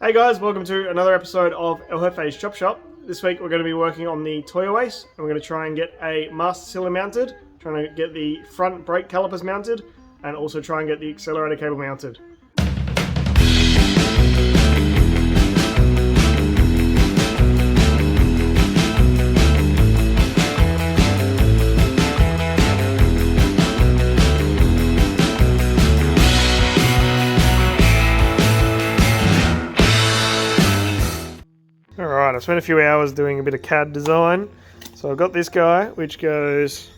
Hey guys, welcome to another episode of El Jefe's Chop Shop. This week we're going to be working on the toy waist, and we're going to try and get a master cylinder mounted, trying to get the front brake calipers mounted, and also try and get the accelerator cable mounted. Alright, I've spent a few hours doing a bit of CAD design. So I've got this guy, which goes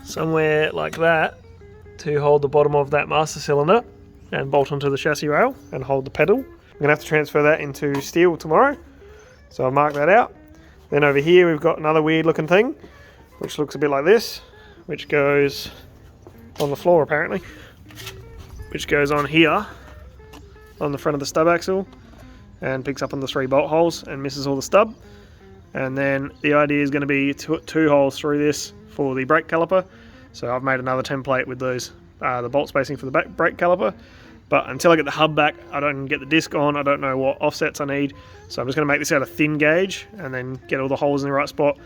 somewhere like that to hold the bottom of that master cylinder and bolt onto the chassis rail and hold the pedal. I'm going to have to transfer that into steel tomorrow, so I'll mark that out. Then over here we've got another weird looking thing, which looks a bit like this, which goes on the floor apparently, which goes on here on the front of the stub axle and picks up on the 3 bolt holes and misses all the stub. And then the idea is going to be two holes through this for the brake caliper. So I've made another template with those the bolt spacing for the brake caliper, but until I get the hub back I don't get the disc on, I don't know what offsets I need. So I'm just going to make this out of thin gauge and then get all the holes in the right spot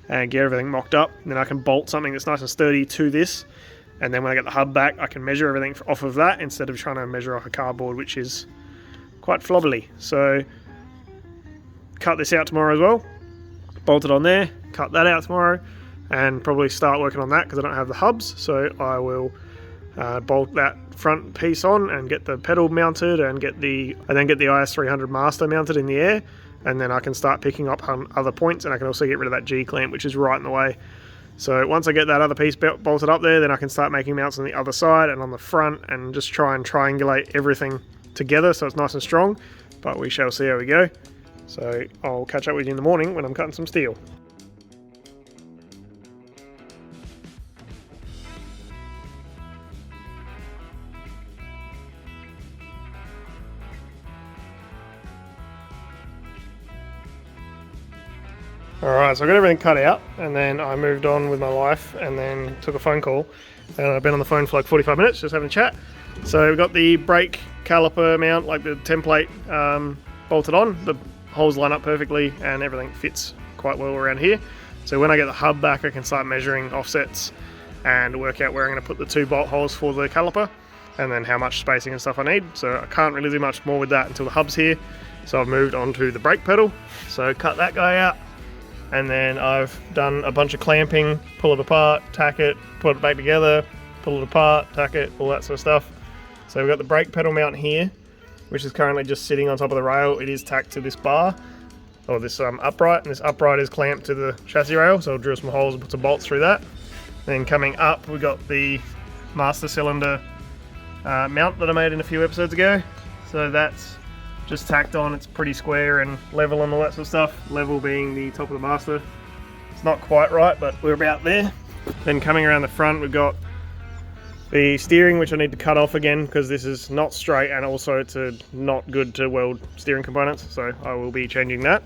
and get everything mocked up. And then I can bolt something that's nice and sturdy to this, and then when I get the hub back I can measure everything off of that instead of trying to measure off a cardboard, which is quite flobbly. So cut this out tomorrow as well, bolt it on there, cut that out tomorrow, and probably start working on that because I don't have the hubs. So I will bolt that front piece on and get the pedal mounted and then get the IS300 master mounted in the air, and then I can start picking up on other points, and I can also get rid of that G clamp which is right in the way. So once I get that other piece bolted up there, then I can start making mounts on the other side and on the front and just try and triangulate everything together so it's nice and strong, but we shall see how we go. So I'll catch up with you in the morning when I'm cutting some steel. Alright, so I got everything cut out, and then I moved on with my life and then took a phone call, and I've been on the phone for like 45 minutes just having a chat. So we've got the brake caliper mount, like the template, bolted on. The holes line up perfectly and everything fits quite well around here. So when I get the hub back I can start measuring offsets and work out where I'm going to put the 2 bolt holes for the caliper and then how much spacing and stuff I need. So I can't really do much more with that until the hub's here. So I've moved on to the brake pedal. So cut that guy out, and then I've done a bunch of clamping, pull it apart, tack it, put it back together, pull it apart, tack it, all that sort of stuff. So we've got the brake pedal mount here, which is currently just sitting on top of the rail. It is tacked to this bar, or this upright, and this upright is clamped to the chassis rail, so I'll drill some holes and put some bolts through that. Then coming up we've got the master cylinder mount that I made in a few episodes ago. So that's just tacked on, it's pretty square and level and all that sort of stuff, level being the top of the master. It's not quite right, but we're about there. Then coming around the front we've got the steering, which I need to cut off again because this is not straight, and also it's not good to weld steering components, so I will be changing that.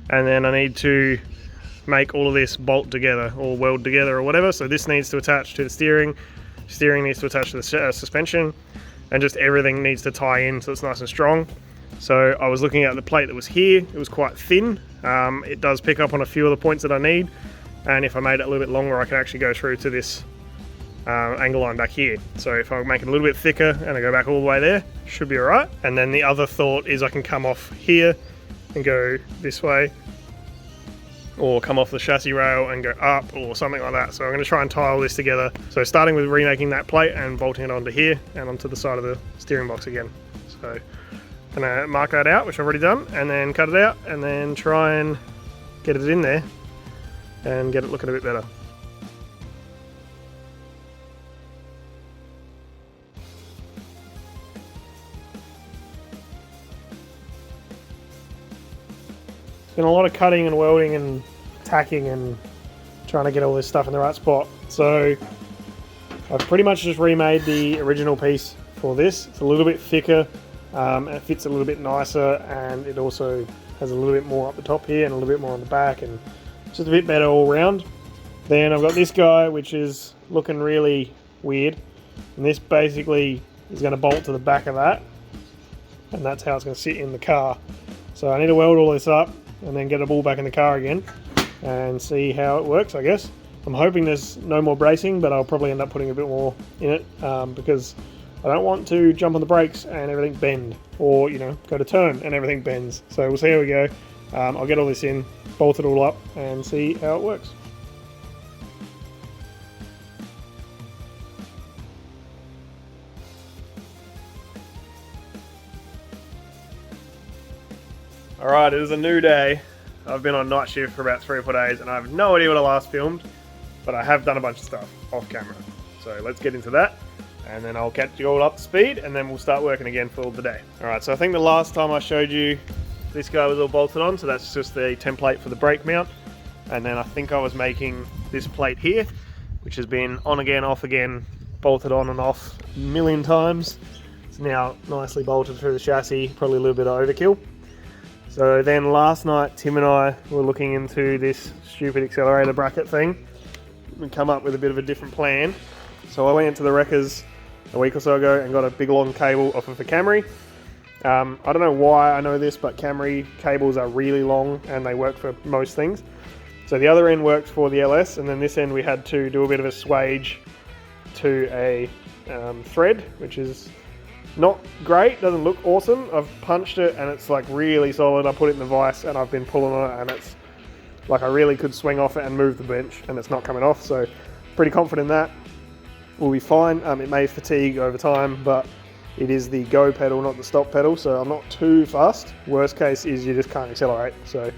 And then I need to make all of this bolt together or weld together or whatever. So this needs to attach to the steering needs to attach to the suspension, and just everything needs to tie in so it's nice and strong. So I was looking at the plate that was here, it was quite thin. It does pick up on a few of the points that I need, and if I made it a little bit longer I can actually go through to this angle line back here. So if I make it a little bit thicker and I go back all the way there, should be alright. And then the other thought is I can come off here and go this way, or come off the chassis rail and go up or something like that. So I'm going to try and tie all this together. So starting with remaking that plate and bolting it onto here and onto the side of the steering box again. So I'm going to mark that out, which I've already done, and then cut it out and then try and get it in there and get it looking a bit better. Been a lot of cutting and welding and tacking and trying to get all this stuff in the right spot. So I've pretty much just remade the original piece for this. It's a little bit thicker, it fits a little bit nicer, and it also has a little bit more up the top here and a little bit more on the back, and just a bit better all round. Then I've got this guy which is looking really weird, and this basically is going to bolt to the back of that, and that's how it's going to sit in the car. So I need to weld all this up and then get it all back in the car again and see how it works, I guess. I'm hoping there's no more bracing, but I'll probably end up putting a bit more in it because I don't want to jump on the brakes and everything bend, or go to turn and everything bends. So we'll see how we go. I'll get all this in, bolt it all up and see how it works. Alright, it is a new day. I've been on night shift for about 3 or 4 days and I have no idea what I last filmed, but I have done a bunch of stuff off camera. So let's get into that and then I'll catch you all up to speed and then we'll start working again for the day. Alright, so I think the last time I showed you, this guy was all bolted on, so that's just the template for the brake mount. And then I think I was making this plate here, which has been on again, off again, bolted on and off a million times. It's now nicely bolted through the chassis, probably a little bit of overkill. So then last night, Tim and I were looking into this stupid accelerator bracket thing and come up with a bit of a different plan. So I went into the Wreckers a week or so ago and got a big long cable off of a Camry. I don't know why I know this, but Camry cables are really long and they work for most things. So the other end works for the LS, and then this end we had to do a bit of a swage to a thread, which is not great, doesn't look awesome. I've punched it and it's like really solid. I put it in the vise and I've been pulling on it and it's like I really could swing off it and move the bench and it's not coming off. So pretty confident that will be fine. It may fatigue over time, but it is the go pedal, not the stop pedal. So I'm not too fussed. Worst case is you just can't accelerate. So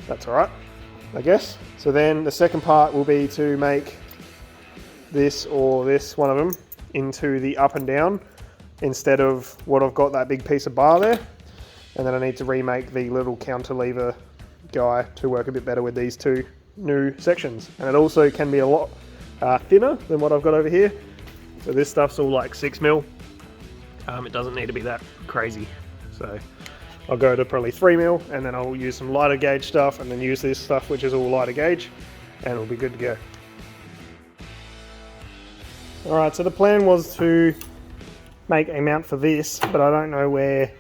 that's all right, I guess. So then the second part will be to make this or this, one of them, into the up and down, instead of what I've got, that big piece of bar there. And then I need to remake the little counterlever guy to work a bit better with these two new sections. And it also can be a lot thinner than what I've got over here. So this stuff's all like 6mm. It doesn't need to be that crazy. So I'll go to probably 3mm and then I'll use some lighter gauge stuff and then use this stuff which is all lighter gauge and it'll be good to go. Alright, so the plan was to make a mount for this, but I don't know where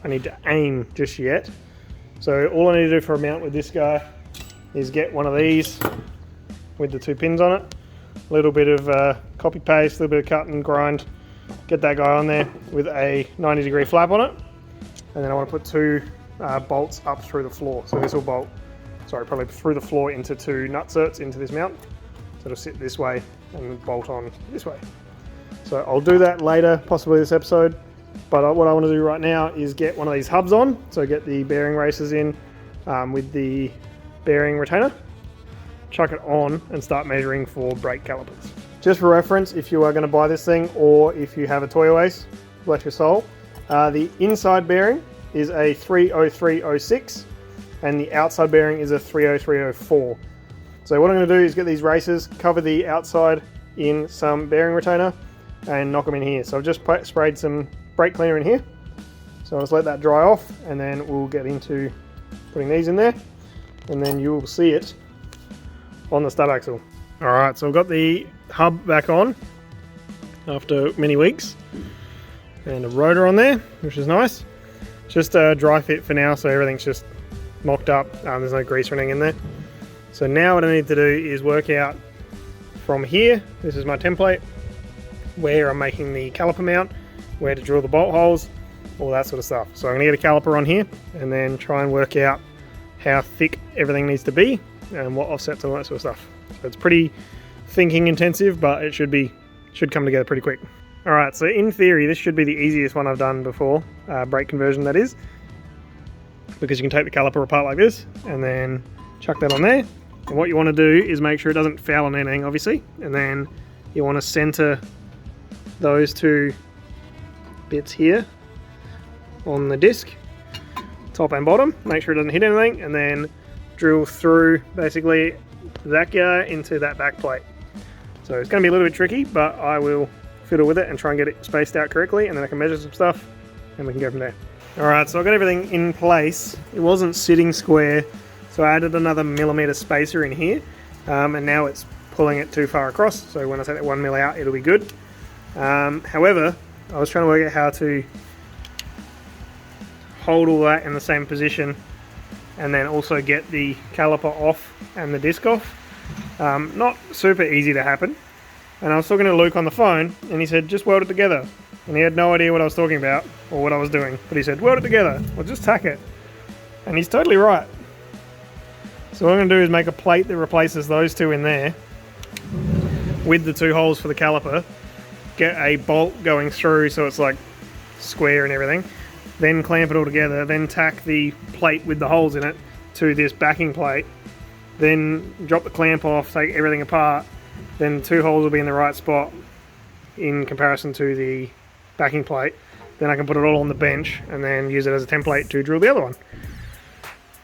I need to aim just yet. So all I need to do for a mount with this guy is get one of these with the 2 pins on it, a little bit of copy paste, a little bit of cut and grind, get that guy on there with a 90-degree flap on it, and then I want to put 2 bolts up through the floor. So this will bolt, probably through the floor into 2 nutserts into this mount. So it'll sit this way and bolt on this way. So I'll do that later, possibly this episode, but what I want to do right now is get one of these hubs on, so get the bearing races in with the bearing retainer, chuck it on and start measuring for brake calipers. Just for reference, if you are going to buy this thing or if you have a Toyo Ace, bless your soul, the inside bearing is a 30306 and the outside bearing is a 30304. So what I'm going to do is get these races, cover the outside in some bearing retainer and knock them in here. So I've just sprayed some brake cleaner in here. So I'll just let that dry off and then we'll get into putting these in there and then you will see it on the stub axle. Alright, so I've got the hub back on after many weeks and a rotor on there, which is nice. Just a dry fit for now, so everything's just mocked up. There's no grease or anything in there. So now what I need to do is work out from here, this is my template, where I'm making the caliper mount, where to drill the bolt holes, all that sort of stuff. So I'm going to get a caliper on here and then try and work out how thick everything needs to be and what offsets and all that sort of stuff. So it's pretty thinking intensive, but it should come together pretty quick. Alright, so in theory this should be the easiest one I've done before, brake conversion that is, because you can take the caliper apart like this and then chuck that on there. And what you want to do is make sure it doesn't foul on anything, obviously, and then you want to center those 2 bits here on the disc, top and bottom, make sure it doesn't hit anything, and then drill through basically that guy into that back plate. So it's going to be a little bit tricky, but I will fiddle with it and try and get it spaced out correctly, and then I can measure some stuff and we can go from there. Alright, so I got everything in place. It wasn't sitting square, so I added another millimeter spacer in here, and now it's pulling it too far across, so when I take that 1mm out it'll be good. However, I was trying to work out how to hold all that in the same position and then also get the caliper off and the disc off. Not super easy to happen. And I was talking to Luke on the phone and he said, just weld it together. And he had no idea what I was talking about or what I was doing. But he said, weld it together, or just tack it. And he's totally right. So what I'm going to do is make a plate that replaces those two in there with the two holes for the caliper. Get a bolt going through so it's like square and everything. Then clamp it all together. Then tack the plate with the holes in it to this backing plate. Then drop the clamp off, take everything apart. Then the two holes will be in the right spot in comparison to the backing plate. Then I can put it all on the bench and then use it as a template to drill the other one.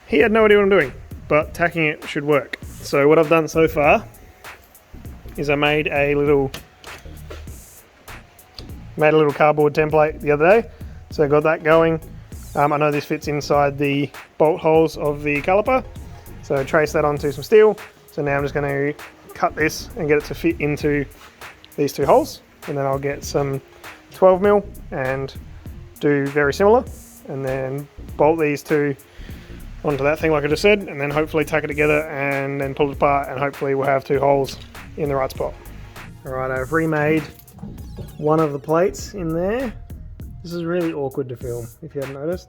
He had no idea what I'm doing, but tacking it should work. So what I've done so far is I made a little cardboard template the other day. So I got that going. I know this fits inside the bolt holes of the caliper. So I trace that onto some steel. So now I'm just going to cut this and get it to fit into these two holes. And then I'll get some 12mm and do very similar. And then bolt these two onto that thing like I just said. And then hopefully tack it together and then pull it apart. And hopefully we'll have two holes in the right spot. Alright, I've remade one of the plates in there. This is really awkward to film if you haven't noticed.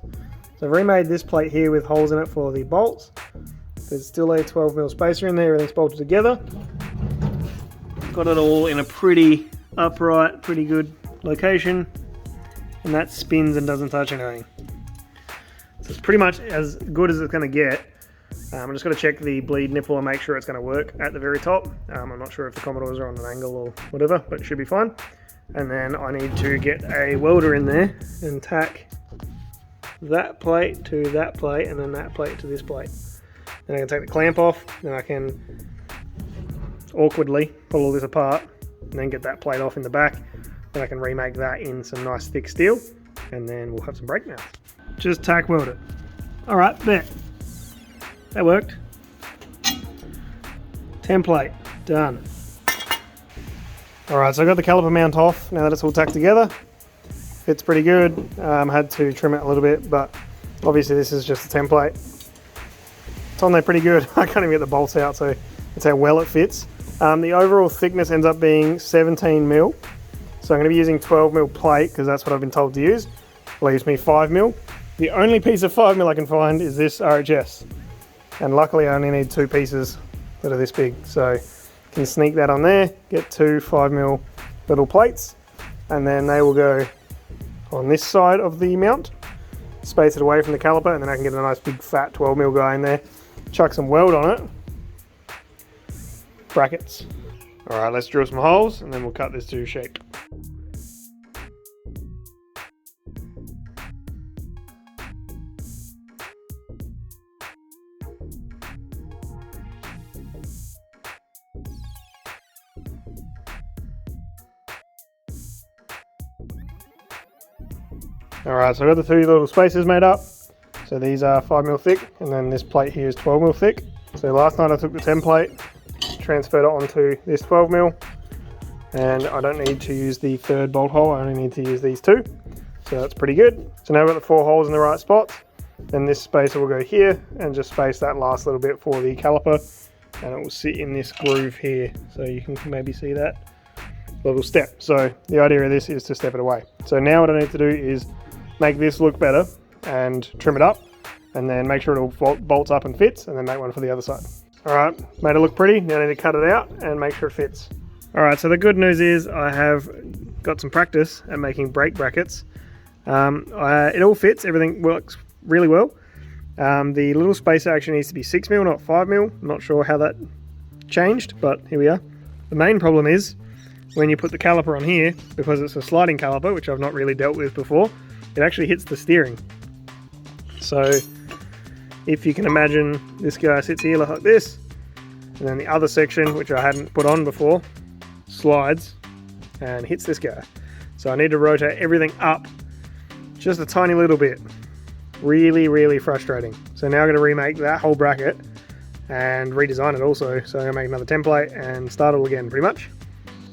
So I've remade this plate here with holes in it for the bolts. There's still a 12mm spacer in there, everything's bolted together. Got it all in a pretty upright, pretty good location. And that spins and doesn't touch anything. So it's pretty much as good as it's going to get. I'm just going to check the bleed nipple and make sure it's going to work at the very top. I'm not sure if the Commodores are on an angle or whatever, but it should be fine. And then I need to get a welder in there and tack that plate to that plate and then that plate to this plate. Then I can take the clamp off, then I can awkwardly pull all this apart and then get that plate off in the back. Then I can remake that in some nice thick steel and then we'll have some brake mounts. Just tack weld it. Alright, there. That worked. Template, done. Alright, so I got the caliper mount off now that it's all tacked together. Fits pretty good. Had to trim it a little bit, but obviously this is just a template. It's on there pretty good. I can't even get the bolts out, so that's how well it fits. The overall thickness ends up being 17mm. So I'm going to be using 12mm plate because that's what I've been told to use. Leaves me 5mm. The only piece of 5mm I can find is this RHS. And luckily I only need two pieces that are this big. So can sneak that on there, get two 5mm little plates, and then they will go on this side of the mount, space it away from the caliper, and then I can get a nice big fat 12mm guy in there, chuck some weld on it, brackets. Alright, let's drill some holes and then we'll cut this to shape. Alright, so I've got the two little spacers made up. So these are 5mm thick, and then this plate here is 12mm thick. So last night I took the template, transferred it onto this 12mm, and I don't need to use the third bolt hole, I only need to use these two. So that's pretty good. So now I've got the four holes in the right spots. Then this spacer will go here, and just space that last little bit for the caliper, and it will sit in this groove here. So you can maybe see that little step. So the idea of this is to step it away. So now what I need to do is make this look better and trim it up and then make sure it all bolts up and fits, and then make one for the other side. Alright, made it look pretty. Now I need to cut it out and make sure it fits. Alright, so the good news is I have got some practice at making brake brackets. It all fits, everything works really well. The little spacer actually needs to be 6mm, not 5mm. I'm not sure how that changed, but here we are. The main problem is when you put the caliper on here, because it's a sliding caliper, which I've not really dealt with before, it actually hits the steering. So if you can imagine, this guy sits here like this, and then the other section, which I hadn't put on before, slides and hits this guy. So I need to rotate everything up just a tiny little bit. Really, really frustrating. So now I'm going to remake that whole bracket and redesign it also. So I'm going to make another template and start it all again pretty much.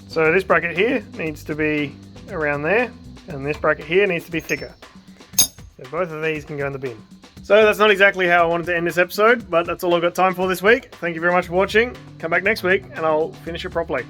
So this bracket here needs to be around there, and this bracket here needs to be thicker. So both of these can go in the bin. So that's not exactly how I wanted to end this episode, but that's all I've got time for this week. Thank you very much for watching. Come back next week and I'll finish it properly.